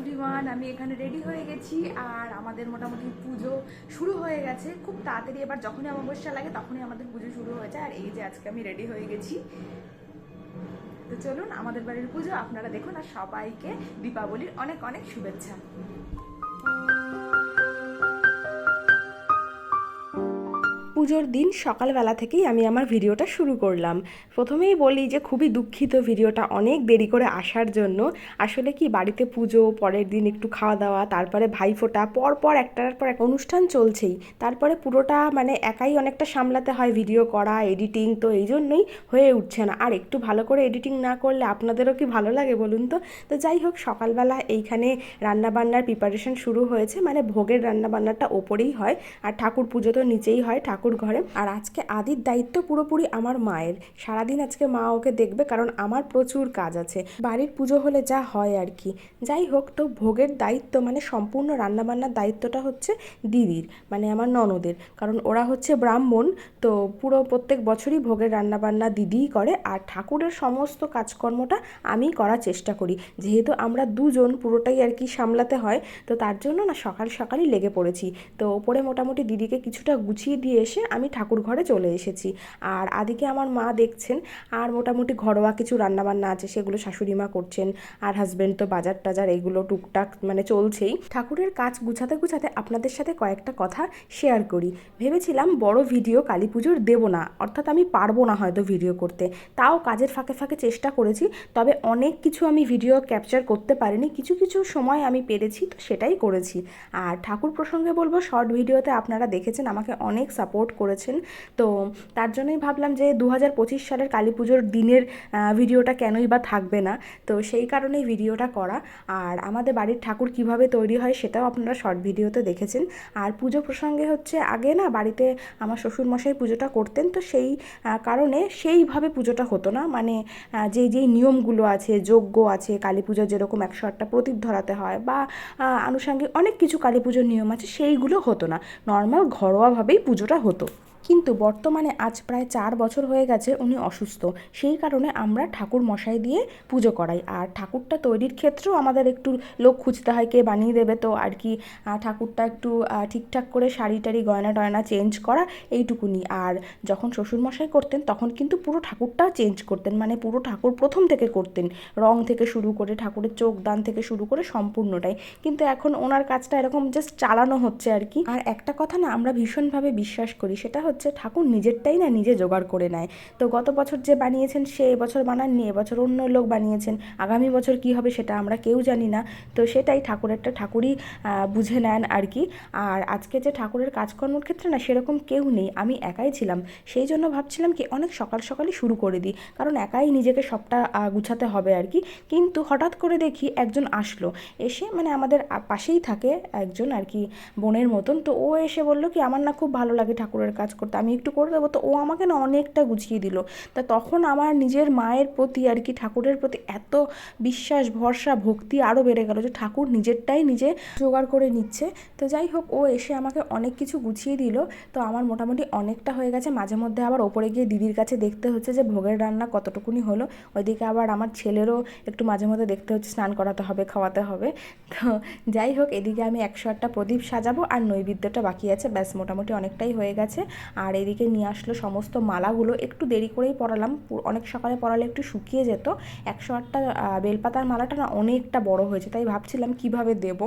Everyone, আমি এখানে ready হয়ে গেছি আর আমাদের মোটামুটি পুজো শুরু হয়ে গেছে খুব তাড়াতাড়ি। এবার যখনই অমাবস্যা লাগে তখনই আমাদের পুজো শুরু হয়ে যায়। আর এই যে আজকে আমি রেডি হয়ে গেছি, তো চলুন আমাদের বাড়ির পুজো আপনারা দেখুন। আর সবাইকে দীপাবলির অনেক অনেক শুভেচ্ছা। পুজোর দিন সকালবেলা থেকেই আমি আমার ভিডিওটা শুরু করলাম। প্রথমেই বলি যে খুবই দুঃখিত ভিডিওটা অনেক দেরি করে আসার জন্য। আসলে কি, বাড়িতে পুজো, পরের দিন একটু খাওয়া দাওয়া, তারপরে ভাইফোঁটা, পরপর একটার পর এক অনুষ্ঠান চলছেই। তারপরে পুরোটা মানে একাই অনেকটা সামলাতে হয়, ভিডিও করা, এডিটিং, তো এই জন্যই হয়ে উঠছে না। আর একটু ভালো করে এডিটিং না করলে আপনাদেরও কি ভালো লাগে বলুন তো? তো যাই হোক, সকালবেলা এইখানে রান্নাবান্নার প্রিপারেশন শুরু হয়েছে, মানে ভোগের রান্নাবান্নাটা ওপরেই হয় আর ঠাকুর পুজো তো নিচেই হয় ঠাকুর ঘরে। আর আজকে আদির দায়িত্ব পুরোপুরি আমার মায়ের। সারাদিন আজকে মা ওকে দেখবে, কারণ আমার প্রচুর কাজ আছে, বাড়ির পুজো হলে যা হয় আর কি। যাই হোক, তো ভোগের দায়িত্ব মানে সম্পূর্ণ রান্নাবান্নার দায়িত্বটা হচ্ছে দিদির, মানে আমার ননদের, কারণ ওরা হচ্ছে ব্রাহ্মণ। তো পুরো প্রত্যেক বছরই ভোগের রান্নাবান্না দিদিই করে, আর ঠাকুরের সমস্ত কাজকর্মটা আমি করার চেষ্টা করি। যেহেতু আমরা দুজন, পুরোটাই আর কি সামলাতে হয়, তো তার জন্য না সকাল সকালই লেগে পড়েছি। তো ওপরে মোটামুটি দিদিকে কিছুটা গুছিয়ে দিয়ে এসে আমি ঠাকুর ঘরে চলে এসেছি। আর আদিকে আমার মা দেখছেন। আর মোটামুটি ঘরোয়া কিছু রান্নাবান্না আছে, সেগুলো শাশুড়ি মা করছেন। আর হাজব্যান্ড তো বাজার টাজার এইগুলো টুকটাক মানে চলছেই। ঠাকুরের কাজ গুছাতে গুছাতে আপনাদের সাথে কয়েকটা কথা শেয়ার করি। ভেবেছিলাম বড় ভিডিও কালী পুজোর দেবো না, অর্থাৎ আমি পারবো না হয়তো ভিডিও করতে। তাও কাজের ফাঁকে ফাঁকে চেষ্টা করেছি, তবে অনেক কিছু আমি ভিডিও ক্যাপচার করতে পারিনি, কিছু কিছু সময় আমি পেরেছি, তো সেটাই করেছি। আর ঠাকুর প্রসঙ্গে বলবো, শর্ট ভিডিওতে আপনারা দেখেছেন আমাকে অনেক সাপোর্ট করেছেন। তো তার জন্যই ভাবলাম যে 2025 সালের কালী পুজোর দিনের ভিডিওটা কেনই বা থাকবে না। তো সেই কারণেই ভিডিওটা করা। আর আমাদের বাড়ির ঠাকুর কিভাবে তৈরি হয় সেটাও আপনারা শর্ট ভিডিওতে দেখেছেন। আর পুজো প্রসঙ্গে হচ্ছে, আগে না বাড়িতে আমার শ্বশুরমশাই পুজোটা করতেন, তো সেই কারণে সেইভাবে পুজোটা হতো না। মানে যেই নিয়মগুলো আছে, যজ্ঞ আছে, কালী পুজোর যেরকম 108টা প্রদীপ ধরাতে হয়, বা আনুষঙ্গিক অনেক কিছু কালী পুজোর নিয়ম আছে, সেইগুলো হতো না। নর্মাল ঘরোয়াভাবেই পুজোটা হতো। কিন্তু বর্তমানে আজ প্রায় 4 বছর হয়ে গেছে উনি অসুস্থ। সেই কারণে আমরা ঠাকুর মশাই দিয়ে পুজো করাই। আর ঠাকুরটা তৈরির ক্ষেত্রেও আমাদের একটু লোক খুঁজতে হয়, কে বানিয়ে দেবে। তো আর কি, ঠাকুরটা একটু ঠিকঠাক করে শাড়ি টাড়ি গয়না টয়না চেঞ্জ করা, এইটুকুনি। আর যখন শ্বশুরমশাই করতেন তখন কিন্তু পুরো ঠাকুরটা চেঞ্জ করতেন, মানে পুরো ঠাকুর প্রথম থেকে করতেন, রং থেকে শুরু করে ঠাকুরের চোখ দান থেকে শুরু করে সম্পূর্ণটাই। কিন্তু এখন ওনার কাজটা এরকম জাস্ট চালানো হচ্ছে আর কি। আর একটা কথা না আমরা ভীষণভাবে বিশ্বাস করি, সেটা হচ্ছে ঠাকুর নিজেরটাই না নিজে জোগাড় করে নেয়। তো গত বছর যে বানিয়েছেন সে এবছর বানাননি, এবছর অন্য লোক বানিয়েছেন, আগামী বছর কি হবে সেটা আমরা কেউ জানি না। তো সেটাই, ঠাকুরেরটা ঠাকুরই বুঝে নেন আর কি। আর আজকে যে ঠাকুরের কাজকর্মের ক্ষেত্রে না সেরকম কেউ নেই, আমি একাই ছিলাম। সেই জন্য ভাবছিলাম কি অনেক সকাল সকালই শুরু করে দিই, কারণ একাই নিজেকে সবটা গুছাতে হবে আর কি। কিন্তু হঠাৎ করে দেখি একজন আসলো, এসে মানে আমাদের পাশেই থাকে একজন আর কি, বোনের মতন। তো ও এসে বললো কি আমার না খুব ভালো লাগে ঠাকুরের কাজ করতে, আমি একটু করে দেবো। তো ও আমাকে না অনেকটা গুছিয়ে দিল। তা তখন আমার নিজের মায়ের প্রতি আর কি, ঠাকুরের প্রতি এত বিশ্বাস, ভরসা, ভক্তি আরও বেড়ে গেল যে ঠাকুর নিজেরটাই নিজে জোগাড় করে নিচ্ছে। তো যাই হোক, ও এসে আমাকে অনেক কিছু গুছিয়ে দিল। তো আমার মোটামুটি অনেকটা হয়ে গেছে। মাঝে মধ্যে আবার ওপরে গিয়ে দিদির কাছে দেখতে হচ্ছে যে ভোগের রান্না কতটুকুনি হলো। ওইদিকে আবার আমার ছেলেরও একটু মাঝে মধ্যে দেখতে হচ্ছে, স্নান করাতে হবে, খাওয়াতে হবে। তো যাই হোক, এদিকে আমি 108টা প্রদীপ সাজাবো আর নৈবেদ্যটা বাকি আছে, ব্যাস মোটামুটি অনেকটাই হয়ে গেছে। আর এদিকে নিয়ে আসলো সমস্ত মালাগুলো, একটু দেরি করেই পরালাম, অনেক সকালে পরালে একটু শুকিয়ে যেত। 108টা বেলপাতার মালাটা না অনেকটা বড় হয়েছে, তাই ভাবছিলাম কিভাবে দেব।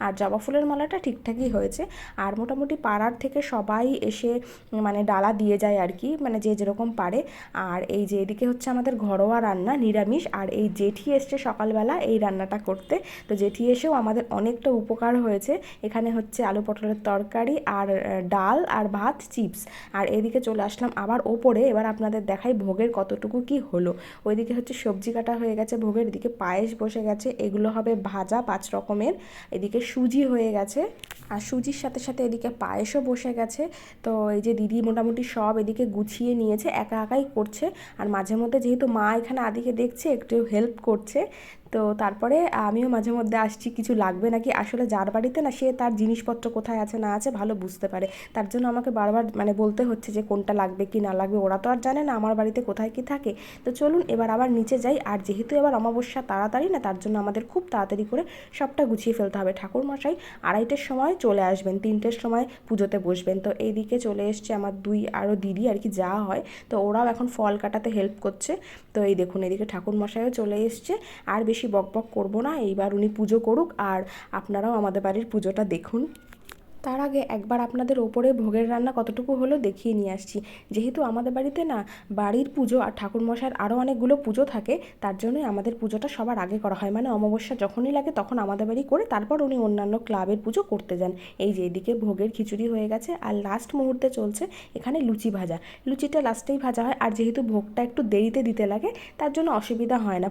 আর জবা ফুলের মালাটা ঠিকঠাকই হয়েছে। আর মোটামুটি পাড়ার থেকে সবাই এসে মানে ডালা দিয়ে যায় আর কি, মানে যে যেরকম পারে। আর এই যে এদিকে হচ্ছে আমাদের ঘরোয়া রান্না, নিরামিষ। আর এই জেঠি এসছে সকালবেলা এই রান্নাটা করতে। তো জেঠি এসেও আমাদের অনেকটা উপকার হয়েছে। এখানে হচ্ছে আলু পটলের তরকারি আর ডাল আর ভাত, চিপস। আর এদিকে চলে আসলাম আবার ওপরে। এবার আপনাদের দেখাই ভোগের কতটুকু কি হলো। ওইদিকে হচ্ছে সবজি কাটা হয়ে গেছে ভোগের, এদিকে পায়েস বসে গেছে, এগুলো হবে ভাজা 5 রকমের। এদিকে সুজি হয়ে গেছে, আর সুজির সাথে সাথে এদিকে পায়েসও বসে গেছে। তো এই যে দিদি মোটামুটি সব এদিকে গুছিয়ে নিয়েছে, একা একাই করছে। আর মাঝে মধ্যে যেহেতু মা এখানে আদিকে দেখছে, একটু হেল্প করছে। তো তারপরে আমিও মাঝে মধ্যে আসছি কিছু লাগবে নাকি। আসলে যার বাড়িতে না, সে তার জিনিসপত্র কোথায় আছে না আছে ভালো বুঝতে পারে, তার জন্য আমাকে বারবার মানে বলতে হচ্ছে যে কোনটা লাগবে কি না লাগবে। ওরা তো আর জানে না আমার বাড়িতে কোথায় কি থাকে। তো চলুন এবার আবার নিচে যাই। আর যেহেতু এবার অমাবস্যা তাড়াতাড়ি না, তার জন্য আমাদের খুব তাড়াতাড়ি করে সবটা গুছিয়ে ফেলতে হবে। ঠাকুরমশাই 2:30-এর সময় চলে আসবেন, 3টের সময় পুজোতে বসবেন। তো এইদিকে চলে এসছে আমার আরও দিদি আর কি, যা হয়। তো ওরাও এখন ফল কাটাতে হেল্প করছে। তো এই দেখুন এদিকে ঠাকুরমশাইও চলে এসছে। আর বেশি বকবক করব না, এইবার উনি পুজো করুক আর আপনারাও আমাদের বাড়ির পুজোটা দেখুন। তার আগে একবার আপনাদের ওপরে ভোগের রান্না কতটুকু হলো দেখিয়ে নিয়ে আসছি। যেহেতু আমাদের বাড়িতে না বাড়ির পুজো আর ঠাকুরমশাইয়ের আরও অনেকগুলো পুজো থাকে, তার জন্যই আমাদের পুজোটা সবার আগে করা হয়। মানে অমাবস্যা যখনই লাগে তখন আমাদের বাড়ি করে তারপর উনি অন্যান্য ক্লাবের পুজো করতে যান। এই যে এদিকে ভোগের খিচুড়ি হয়ে গেছে আর লাস্ট মুহূর্তে চলছে এখানে লুচি ভাজা। লুচিটা লাস্টেই ভাজা হয়, আর যেহেতু ভোগটা একটু দেরিতে দিতে লাগে তার জন্য অসুবিধা হয় না।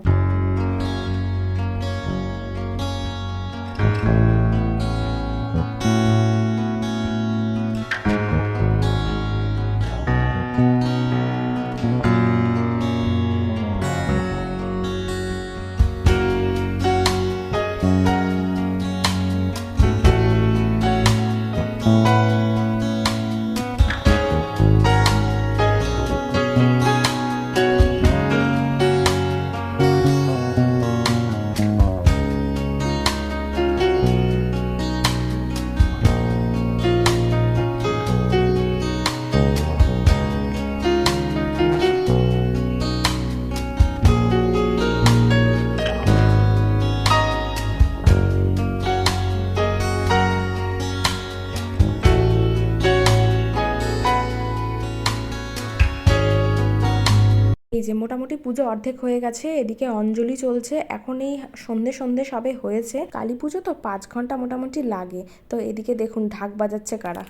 এই যে মোটামুটি পুজো অর্ধেক হয়ে গেছে, এদিকে অঞ্জলি চলছে। এখন এই সন্ধে সন্ধে সবে হয়েছে, কালী পুজো তো 5 ঘন্টা মোটামুটি লাগে। তো এদিকে দেখুন ঢাক বাজাচ্ছে কারা।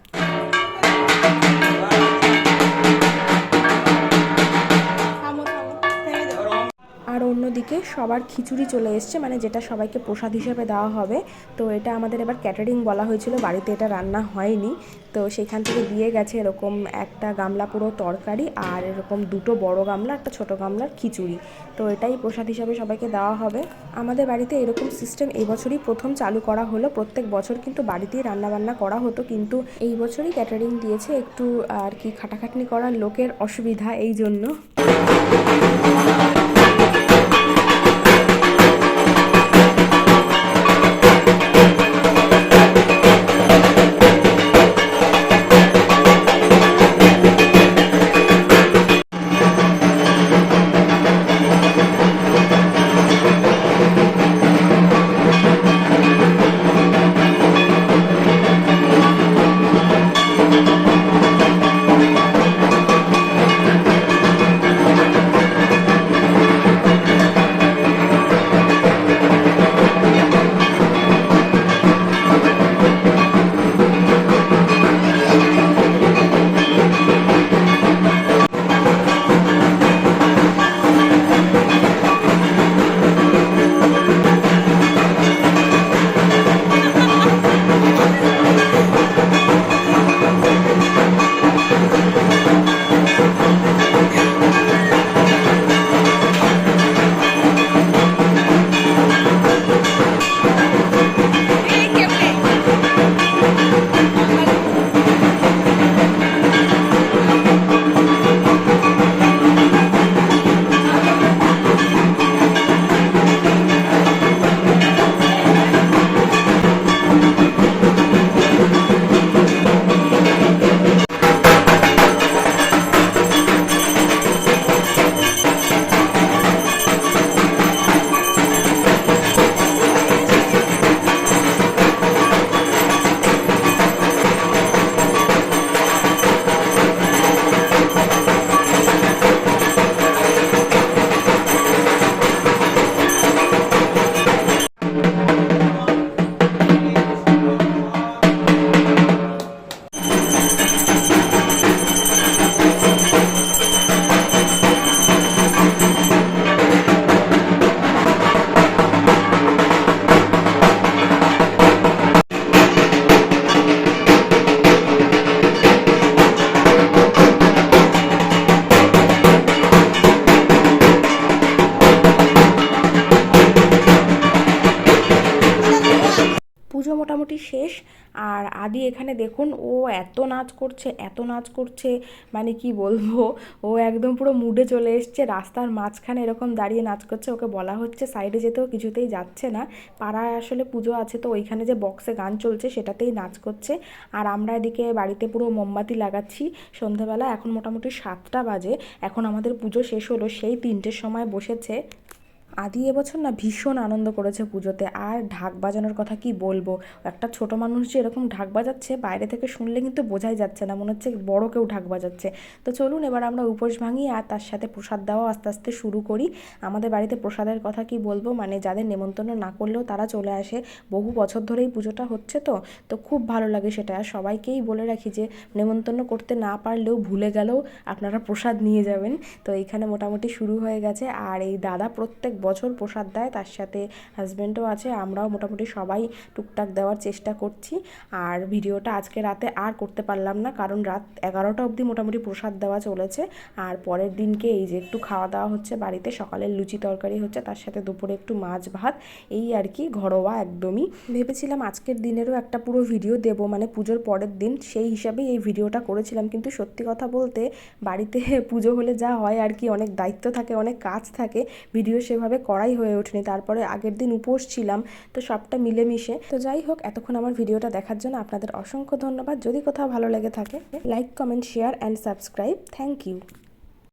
আর অন্যদিকে সবার খিচুড়ি চলে এসছে, মানে যেটা সবাইকে প্রসাদ হিসেবে দেওয়া হবে। তো এটা আমাদের এবার ক্যাটারিং বলা হয়েছিল, বাড়িতে এটা রান্না হয়নি। তো সেখান থেকে দিয়ে গেছে এরকম একটা গামলা পুরো তরকারি আর এরকম 2টো বড় গামলা, একটা ছোট গামলার খিচুড়ি। তো এটাই প্রসাদ হিসাবে সবাইকে দেওয়া হবে। আমাদের বাড়িতে এরকম সিস্টেম এই বছরই প্রথম চালু করা হলো। প্রত্যেক বছর কিন্তু বাড়িতেই রান্নাবান্না করা হতো, কিন্তু এই বছরই ক্যাটারিং দিয়েছে, একটু আর কি খাটাখাটনি করার লোকের অসুবিধা, এই জন্য। পুজো মোটামুটি শেষ। আর আদি এখানে দেখুন, ও এত নাচ করছে, মানে কি বলবো, ও একদম পুরো মুডে চলে এসছে। রাস্তার মাঝখানে এরকম দাঁড়িয়ে নাচ করছে, ওকে বলা হচ্ছে সাইডে যেতেও কিছুতেই যাচ্ছে না। পাড়ায় আসলে পুজো আছে, তো ওইখানে যে বক্সে গান চলছে সেটাতেই নাচ করছে। আর আমরা এদিকে বাড়িতে পুরো মোমবাতি লাগাচ্ছি সন্ধেবেলা। এখন মোটামুটি 7টা বাজে, এখন আমাদের পুজো শেষ হলো, সেই 3টের সময় বসেছে। আদি এবছর না ভীষণ আনন্দ করেছে পুজোতে। আর ঢাক বাজানোর কথা কি বলবো, একটা ছোট মানুষ যে এরকম ঢাক বাজাচ্ছে বাইরে থেকে শুনলে কিন্তু বোঝাই যাচ্ছে না, মনে হচ্ছে বড় কেউ ঢাক বাজাচ্ছে। তো চলুন এবার আমরা উপোস ভাঙি আর তার সাথে প্রসাদ দেওয়া আস্তে আস্তে শুরু করি। আমাদের বাড়িতে প্রসাদের কথা কি বলবো, মানে যাদের নেমন্তন্ন না করলেও তারা চলে আসে। বহু বছর ধরেই পুজোটা হচ্ছে, তো খুব ভালো লাগে সেটা। আর সবাইকেই বলে রাখি যে নেমন্তন্ন করতে না পারলেও ভুলে গেলেও আপনারা প্রসাদ নিয়ে যাবেন। তো এইখানে মোটামুটি শুরু হয়ে গেছে। আর এই দাদা প্রত্যেক বছর প্রসাদ দেয়, তার সাথে হাজব্যান্ডও আছে, আমরাও মোটামুটি সবাই টুকটাক দেওয়ার চেষ্টা করছি। আর ভিডিওটা আজকে রাতে আর করতে পারলাম না, কারণ রাত 11টা অবধি মোটামুটি প্রসাদ দেওয়া চলেছে। আর পরের দিনকে এই যে একটু খাওয়া দাওয়া হচ্ছে বাড়িতে, সকালের লুচি তরকারি হচ্ছে, তার সাথে দুপুরে একটু মাছ ভাত, এই আর কি, ঘরোয়া একদমই। ভেবেছিলাম আজকের দিনেরও একটা পুরো ভিডিও দেব, মানে পুজোর পরের দিন, সেই হিসাবেই এই ভিডিওটা করেছিলাম। কিন্তু সত্যি কথা বলতে বাড়িতে পুজো হলে যা হয় আর কি, অনেক দায়িত্ব থাকে, অনেক কাজ থাকে, ভিডিও সেভাবে করাই হয়ে ওঠেনি। তারপরে আগের দিন উপোস ছিলাম, তো সবটা মিলেমিশে। তো যাই হোক, এতক্ষণ আমার ভিডিওটা দেখার জন্য আপনাদের অসংখ্য ধন্যবাদ। যদি কোথাও ভালো লেগে থাকে, like, comment, share and subscribe. Thank you.